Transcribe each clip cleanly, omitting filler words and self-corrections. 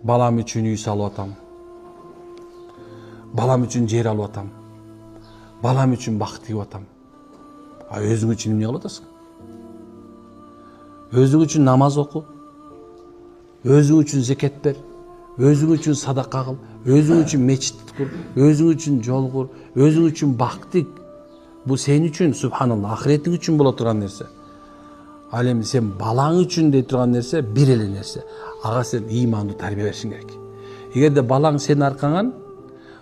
балам үчүн үй салып атам, балам үчүн жер алып атам, балам үчүн бак тигип атам. А өзүң үчүн эмне кылып атасың? Өзүң үчүн намаз оку, өзүң үчүн зекет бер, өзүң үчүн садака кыл, өзүң үчүн мечит кур, өзүң үчүн жол кур, өзүң үчүн бак тиг. Бул сен үчүн, субханалла, ахиретиң үчүн боло турган нерсе. Ал эми сен балаң үчүн дей турган нерсе бир эле нерсе. Ага сен ыймандуу тарбия беришиң керек. Эгерде балаң сенин аркаңан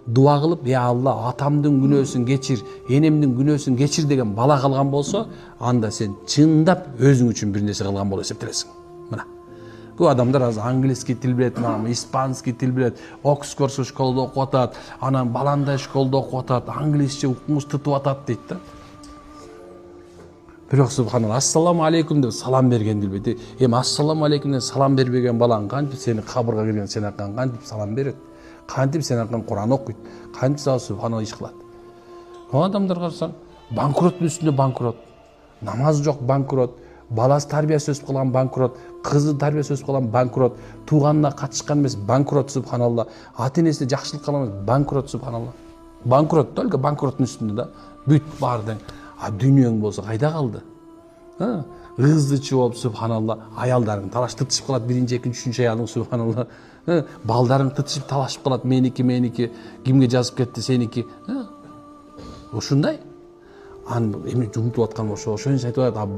дуа кылып, я Алла, атамдын күнөөсүн кечир, энемдин күнөөсүн кечир деген бала калган болсо, анда сен чындап өзүң үчүн бир нерсе кылган болуп эсептелесиң. Мына. Бул адамдар азыр английский тил билет, испанский тил билет, Оксфорд школада окуп атат, анан баландай школда окуп атат, англисче укмуш тытып атат дейт да. Бирок субханалла, ассаламу алейкум деп салам берген билбейт. Эми ассаламу алейкум деп салам бербеген балаң кантип сени кабырга кирген сен аркан кантип салам берет? Кантип сен аркан Куран окуйт? Кантип сага субханалла иш кылат? О адамдар карасаң, банкроттун үстүнө банкрот. Намаз жок банкрот, баласы тарбиясы өсүп калган банкрот, кызы тарбиясы өсүп калган банкрот, тууганына катышкан эмес банкрот субханалла, ата-энесине жакшылык кыла эмес банкрот субханалла. Банкрот, только банкроттун үстүндө да. Бүт баардык. А дүйнөң болсо кайда калды? Ызычы болуп субханалла, аялдарың талаш тытышып калат, биринчи, экинчи, үчүнчү аялың субханалла. Балдарың тытышып талашып калат, меники, кимге жазып кетти, сеники. Ушундай. Эми жумтуп аткан ошо айтып атат.